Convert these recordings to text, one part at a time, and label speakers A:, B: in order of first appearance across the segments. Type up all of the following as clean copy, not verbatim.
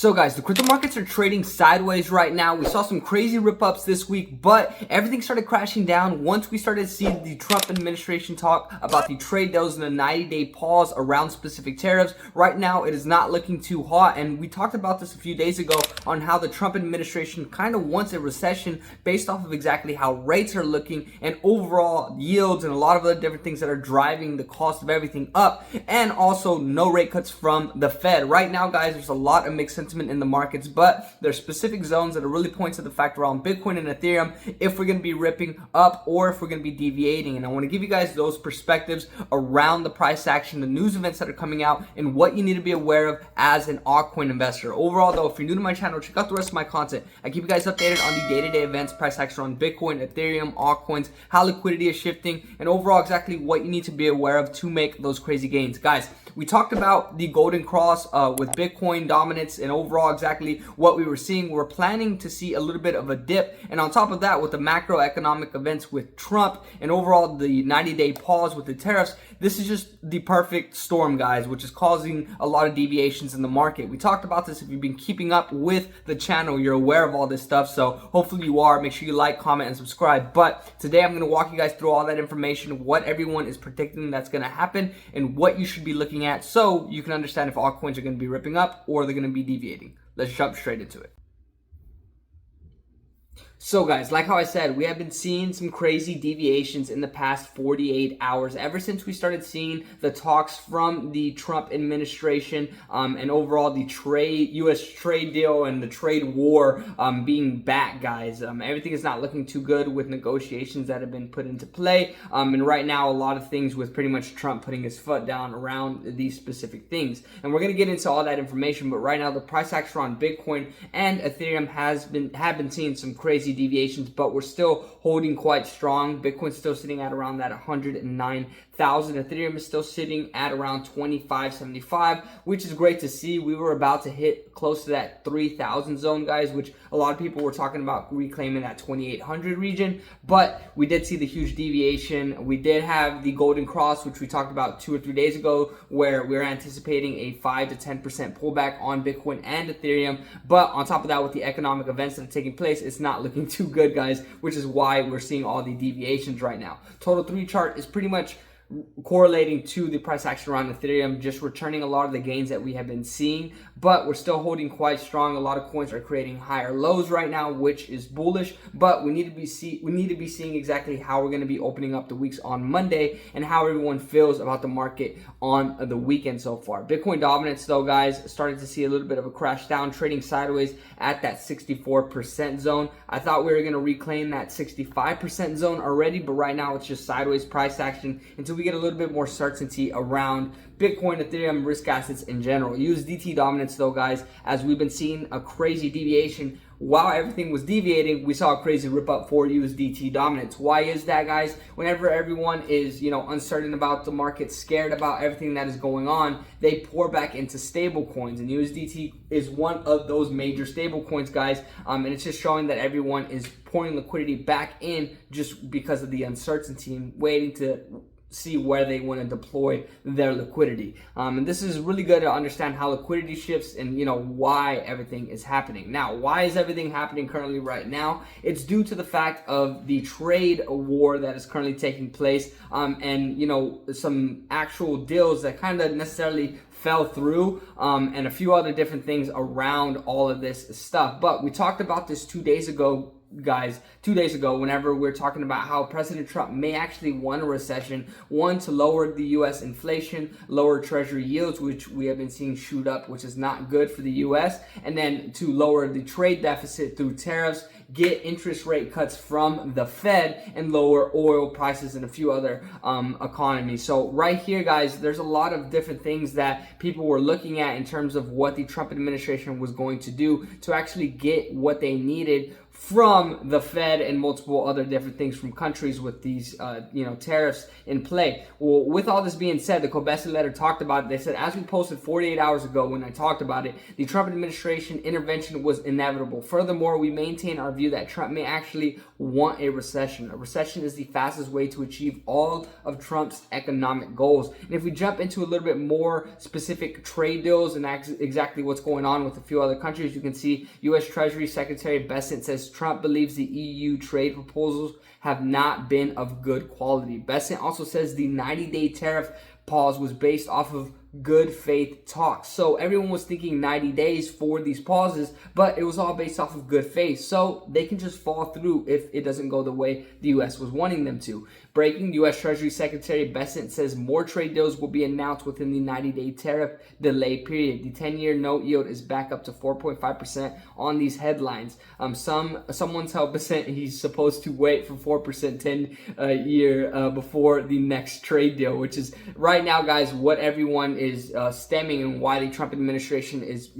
A: So guys, the crypto markets are trading sideways right now. We saw some crazy rip-ups this week, but everything started crashing down once we started seeing the Trump administration talk about the trade deals and a 90-day pause around specific tariffs. Right now, it is not looking too hot, and we talked about this a few days ago on how the Trump administration kind of wants a recession based off of exactly how rates are looking and overall yields and a lot of other different things that are driving the cost of everything up, and also no rate cuts from the Fed. Right now, guys, there's a lot of mixed sentiment in the markets, but there's specific zones that are really pointing to the fact around Bitcoin and Ethereum if we're going to be ripping up or if we're going to be deviating. And I want to give you guys those perspectives around the price action, the news events that are coming out, and what you need to be aware of as an altcoin investor. Overall, though, if you're new to my channel, check out the rest of my content. I keep you guys updated on the day-to-day events, price action on Bitcoin, Ethereum, altcoins, how liquidity is shifting, and overall exactly what you need to be aware of to make those crazy gains. Guys, we talked about the golden cross with Bitcoin dominance and overall exactly what we were seeing. We're planning to see a little bit of a dip, and on top of that, with the macroeconomic events with Trump and overall the 90-day pause with the tariffs, this is just the perfect storm, guys, which is causing a lot of deviations in the market. We talked about this. If you've been keeping up with the channel, you're aware of all this stuff, so hopefully you are. Make sure you like, comment, and subscribe. But today I'm going to walk you guys through all that information, what everyone is predicting that's going to happen, and what you should be looking at so you can understand if altcoins are going to be ripping up or they're going to be deviating. Let's jump straight into it. So guys, like how I said, we have been seeing some crazy deviations in the past 48 hours ever since we started seeing the talks from the Trump administration and overall the U.S. trade deal and the trade war being back, guys. Everything is not looking too good with negotiations that have been put into play, and right now a lot of things with pretty much Trump putting his foot down around these specific things. And we're going to get into all that information, but right now the price action on Bitcoin and Ethereum have been seeing some crazy deviations, but we're still holding quite strong. Bitcoin's still sitting at around that 109,000. Ethereum is still sitting at around 2575, which is great to see. We were about to hit close to that 3,000 zone, guys, which a lot of people were talking about reclaiming that 2,800 region, but we did see the huge deviation. We did have the golden cross, which we talked about 2 or 3 days ago, where we're anticipating a 5 to 10% pullback on Bitcoin and Ethereum. But on top of that, with the economic events that are taking place, it's not looking too good, guys, which is why we're seeing all the deviations right now. Total 3 chart is pretty much correlating to the price action around Ethereum, just returning a lot of the gains that we have been seeing, but we're still holding quite strong. A lot of coins are creating higher lows right now, which is bullish, but we need to be seeing exactly how we're going to be opening up the weeks on Monday and how everyone feels about the market on the weekend so far. Bitcoin dominance, though, guys, started to see a little bit of a crash down, trading sideways at that 64% zone. I thought we were going to reclaim that 65% zone already, but right now it's just sideways price action until we get a little bit more certainty around Bitcoin, Ethereum, risk assets in general. USDT dominance, though, guys, as we've been seeing a crazy deviation. While everything was deviating, we saw a crazy rip up for USDT dominance. Why is that, guys? Whenever everyone is, uncertain about the market, scared about everything that is going on, they pour back into stable coins, and USDT is one of those major stable coins, guys. And it's just showing that everyone is pouring liquidity back in just because of the uncertainty and waiting to see where they want to deploy their liquidity. And this is really good to understand how liquidity shifts and why everything is happening. Now, why is everything happening currently right now? It's due to the fact of the trade war that is currently taking place, and some actual deals that kind of necessarily fell through, and a few other different things around all of this stuff. But we talked about this 2 days ago, guys, 2 days ago, whenever we're talking about how President Trump may actually want a recession, one, to lower the U.S. inflation, lower treasury yields, which we have been seeing shoot up, which is not good for the U.S., and then to lower the trade deficit through tariffs, get interest rate cuts from the Fed, and lower oil prices and a few other economies. So right here, guys, there's a lot of different things that people were looking at in terms of what the Trump administration was going to do to actually get what they needed from the Fed and multiple other different things from countries with these, tariffs in play. Well, with all this being said, the Kobesi letter talked about it. They said, as we posted 48 hours ago when I talked about it, the Trump administration intervention was inevitable. Furthermore, we maintain our view that Trump may actually want a recession. A recession is the fastest way to achieve all of Trump's economic goals. And if we jump into a little bit more specific trade deals and exactly what's going on with a few other countries, you can see U.S. Treasury Secretary Bessent says Trump believes the EU trade proposals have not been of good quality. Bessent also says the 90-day tariff pause was based off of good faith talks. So everyone was thinking 90 days for these pauses, but it was all based off of good faith. So they can just fall through if it doesn't go the way the U.S. was wanting them to. Breaking, U.S. Treasury Secretary Bessent says more trade deals will be announced within the 90-day tariff delay period. The 10-year note yield is back up to 4.5% on these headlines. Someone tell Bessent he's supposed to wait for 4% 10-year before the next trade deal, which is right now, guys, what everyone is stemming and why the Trump administration is,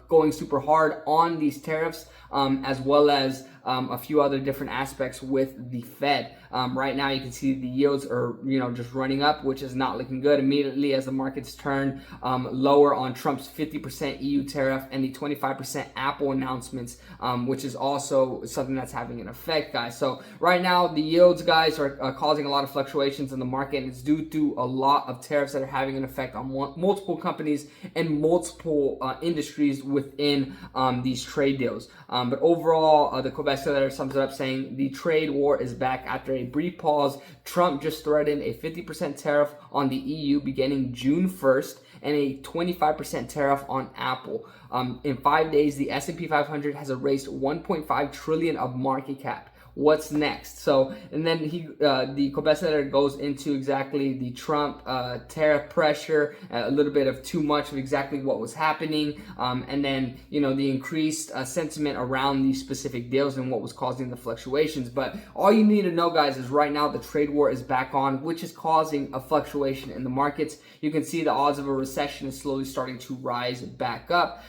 A: going super hard on these tariffs, as well as a few other different aspects with the Fed. Right now, you can see the yields are, just running up, which is not looking good. Immediately as the markets turn lower on Trump's 50% EU tariff and the 25% Apple announcements, which is also something that's having an effect, guys. So right now, the yields, guys, are causing a lot of fluctuations in the market, and it's due to a lot of tariffs that are having an effect on multiple companies and multiple industries within these trade deals. But overall, the Quebec letter sums it up saying the trade war is back after a brief pause. Trump just threatened a 50% tariff on the EU beginning June 1st and a 25% tariff on Apple. In 5 days, the S&P 500 has erased 1.5 trillion of market cap. What's next? So, and then the Quebec letter goes into exactly the Trump tariff pressure, a little bit of too much of exactly what was happening, and then, the increased sentiment around these specific deals and what was causing the fluctuations. But all you need to know, guys, is right now the trade war is back on, which is causing a fluctuation in the markets. You can see the odds of a recession is slowly starting to rise back up.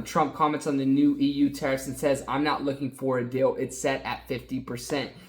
A: Trump comments on the new EU tariffs and says, I'm not looking for a deal. It's set at 50%.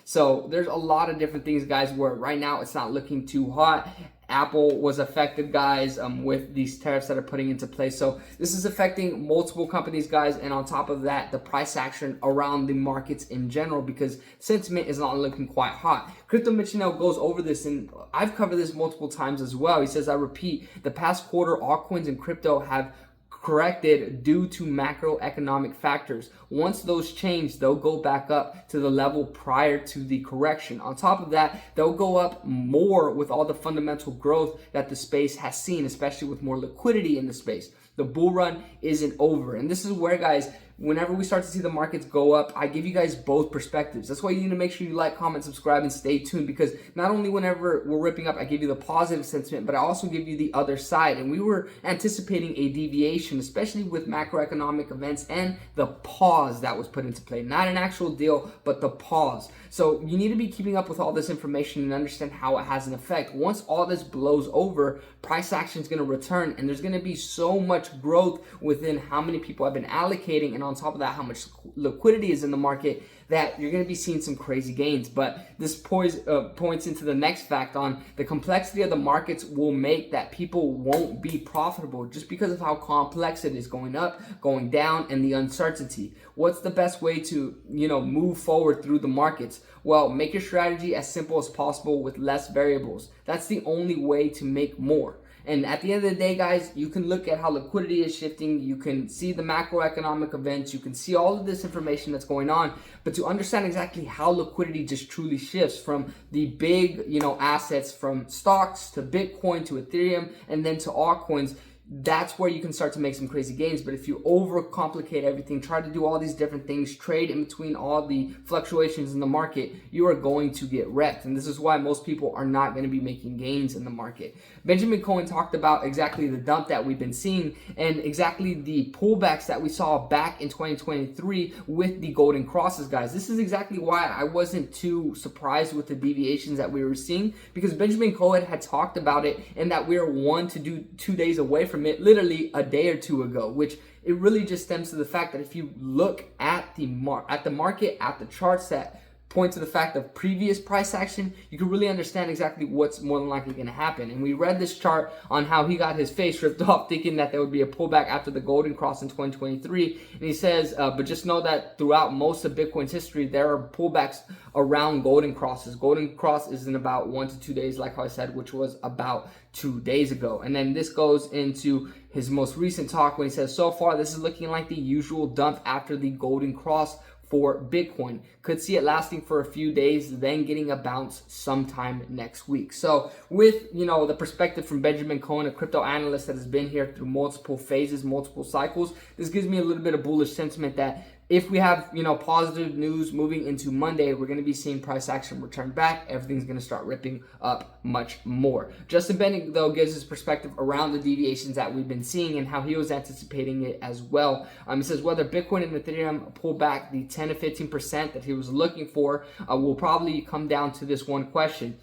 A: So there's a lot of different things, guys, where right now it's not looking too hot. Apple was affected, guys, with these tariffs that are putting into place. So this is affecting multiple companies, guys. And on top of that, the price action around the markets in general, because sentiment is not looking quite hot. Crypto Michino goes over this, and I've covered this multiple times as well. He says, I repeat, the past quarter, altcoins and crypto have corrected due to macroeconomic factors. Once those change, they'll go back up to the level prior to the correction. On top of that, they'll go up more with all the fundamental growth that the space has seen, especially with more liquidity in the space. The bull run isn't over. And this is where, guys, whenever we start to see the markets go up, I give you guys both perspectives. That's why you need to make sure you like, comment, subscribe, and stay tuned, because not only whenever we're ripping up, I give you the positive sentiment, but I also give you the other side. And we were anticipating a deviation, especially with macroeconomic events and the pause that was put into play. Not an actual deal, but the pause. So you need to be keeping up with all this information and understand how it has an effect. Once all this blows over, price action is going to return, and there's going to be so much growth within how many people have been allocating, and on top of that, how much liquidity is in the market, that you're going to be seeing some crazy gains. But this points into the next fact on the complexity of the markets will make that people won't be profitable just because of how complex it is, going up, going down, and the uncertainty. What's the best way to, move forward through the markets? Well, make your strategy as simple as possible with less variables. That's the only way to make more. And at the end of the day, guys, you can look at how liquidity is shifting. You can see the macroeconomic events. You can see all of this information that's going on. But to understand exactly how liquidity just truly shifts from the big, assets, from stocks to Bitcoin to Ethereum and then to altcoins, that's where you can start to make some crazy gains. But if you overcomplicate everything, try to do all these different things, trade in between all the fluctuations in the market, you are going to get wrecked. And this is why most people are not going to be making gains in the market. Benjamin Cohen talked about exactly the dump that we've been seeing and exactly the pullbacks that we saw back in 2023 with the golden crosses, guys. This is exactly why I wasn't too surprised with the deviations that we were seeing, because Benjamin Cohen had talked about it and that we are 1 to 2 days away from it literally a day or two ago, which it really just stems to the fact that if you look at the market, at the charts that point to the fact of previous price action, you can really understand exactly what's more than likely going to happen. And we read this chart on how he got his face ripped off thinking that there would be a pullback after the golden cross in 2023. And he says, but just know that throughout most of Bitcoin's history, there are pullbacks around golden crosses. Golden cross is in about 1 to 2 days, like I said, which was about 2 days ago. And then this goes into his most recent talk when he says, so far, this is looking like the usual dump after the golden cross for Bitcoin. Could see it lasting for a few days, then getting a bounce sometime next week. So with, the perspective from Benjamin Cohen, a crypto analyst that has been here through multiple phases, multiple cycles, this gives me a little bit of bullish sentiment that if we have, positive news moving into Monday, we're going to be seeing price action return back. Everything's going to start ripping up much more. Justin Bennett, though, gives his perspective around the deviations that we've been seeing and how he was anticipating it as well. He says whether Bitcoin and Ethereum pull back the 10 to 15% that he was looking for will probably come down to this one question.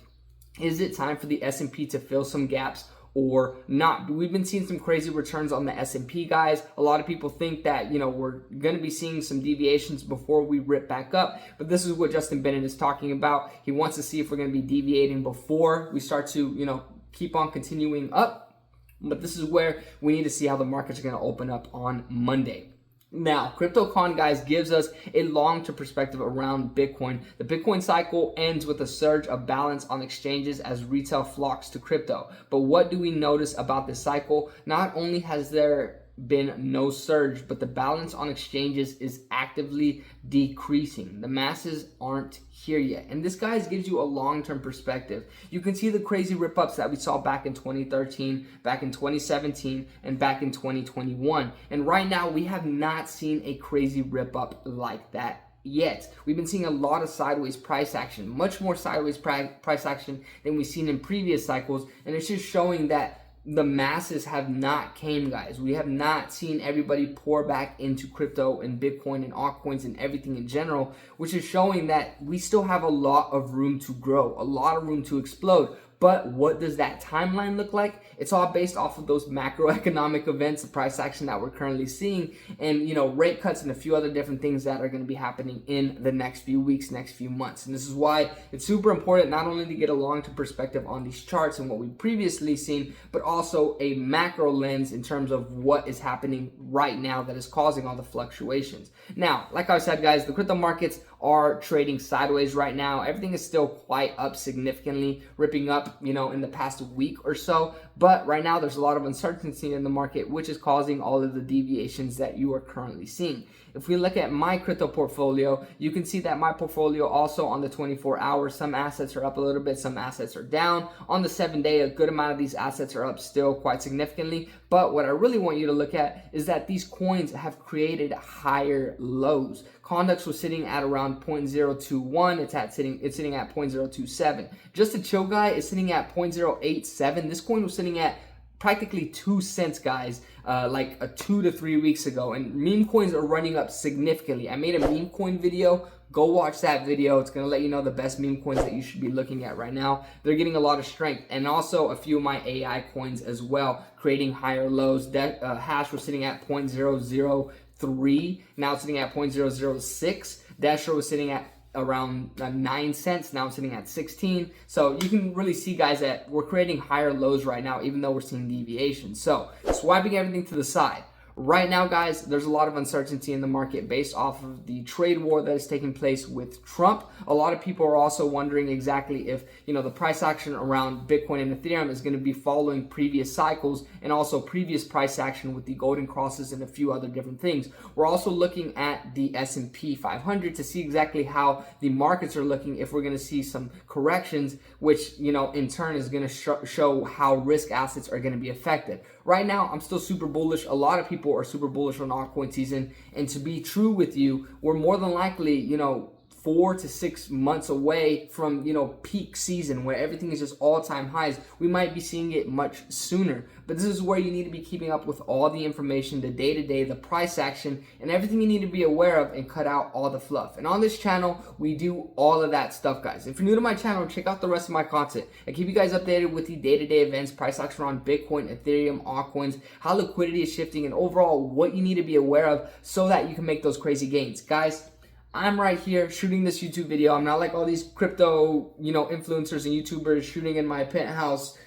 A: Is it time for the S&P to fill some gaps or not? We've been seeing some crazy returns on the S&P, guys. A lot of people think that, we're going to be seeing some deviations before we rip back up. But this is what Justin Bennett is talking about. He wants to see if we're going to be deviating before we start to, keep on continuing up. But this is where we need to see how the markets are going to open up on Monday. Now, CryptoCon, guys, gives us a long-term perspective around Bitcoin. The Bitcoin cycle ends with a surge of balance on exchanges as retail flocks to crypto. But what do we notice about this cycle? Not only has there been no surge, but the balance on exchanges is actively decreasing. The masses aren't here yet. And this, guys, gives you a long-term perspective. You can see the crazy rip-ups that we saw back in 2013, back in 2017, and back in 2021. And right now, we have not seen a crazy rip-up like that yet. We've been seeing a lot of sideways price action, much more sideways price action than we've seen in previous cycles. And it's just showing that the masses have not came, guys. We have not seen everybody pour back into crypto and Bitcoin and altcoins and everything in general, which is showing that we still have a lot of room to grow, a lot of room to explode. But what does that timeline look like? It's all based off of those macroeconomic events, the price action that we're currently seeing, and rate cuts and a few other different things that are going to be happening in the next few weeks, next few months. And this is why it's super important not only to get a long-term perspective on these charts and what we've previously seen, but also a macro lens in terms of what is happening right now that is causing all the fluctuations. Now, like I said, guys, the crypto markets are trading sideways right now. Everything is still quite up significantly, ripping up, in the past week or so. But right now, there's a lot of uncertainty in the market, which is causing all of the deviations that you are currently seeing. If we look at my crypto portfolio, you can see that my portfolio also on the 24 hours, some assets are up a little bit, some assets are down. On the 7-day, a good amount of these assets are up still quite significantly. But what I really want you to look at is that these coins have created higher lows. Conduct was sitting at around 0.021. It's sitting at 0.027. Just a chill guy is sitting at 0.087. This coin was sitting at practically 2 cents, guys, like 2 to 3 weeks ago. And meme coins are running up significantly. I made a meme coin video. Go watch that video. It's going to let you know the best meme coins that you should be looking at right now. They're getting a lot of strength. And also a few of my AI coins as well, creating higher lows. Hash was sitting at 0.003. Now it's sitting at 0.006. Dasher was sitting at around 9 cents. Now it's sitting at 16. So you can really see, guys, that we're creating higher lows right now, even though we're seeing deviations. So swiping everything to the side. Right now, guys, there's a lot of uncertainty in the market based off of the trade war that is taking place with Trump. A lot of people are also wondering exactly if, the price action around Bitcoin and Ethereum is going to be following previous cycles and also previous price action with the golden crosses and a few other different things. We're also looking at the S&P 500 to see exactly how the markets are looking, if we're going to see some corrections, which, in turn is going to show how risk assets are going to be affected. Right now, I'm still super bullish. A lot of people are super bullish on altcoin season. And to be true with you, we're more than likely, 4 to 6 months away from, peak season where everything is just all-time highs. We might be seeing it much sooner. But this is where you need to be keeping up with all the information, the day-to-day, the price action, and everything you need to be aware of, and cut out all the fluff. And on this channel, we do all of that stuff, guys. If you're new to my channel, check out the rest of my content. I keep you guys updated with the day-to-day events, price action on Bitcoin, Ethereum, altcoins, how liquidity is shifting, and overall what you need to be aware of so that you can make those crazy gains. Guys, I'm right here shooting this YouTube video. I'm not like all these crypto, influencers and YouTubers shooting in my penthouse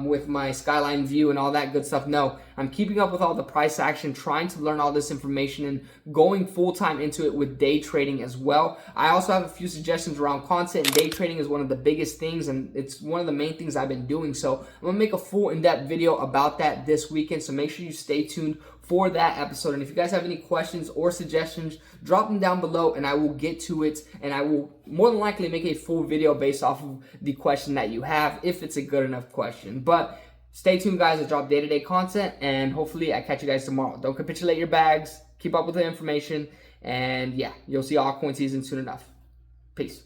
A: with my skyline view and all that good stuff. No, I'm keeping up with all the price action, trying to learn all this information and going full time into it with day trading as well. I also have a few suggestions around content, and day trading is one of the biggest things, and it's one of the main things I've been doing. So I'm gonna make a full in-depth video about that this weekend. So make sure you stay tuned for that episode. And if you guys have any questions or suggestions, drop them down below and I will get to it, and I will more than likely make a full video based off of the question that you have, if it's a good enough question. But stay tuned, guys. I drop day-to-day content, and hopefully I catch you guys tomorrow. Don't capitulate your bags, keep up with the information, and yeah, you'll see altcoin season soon enough. Peace.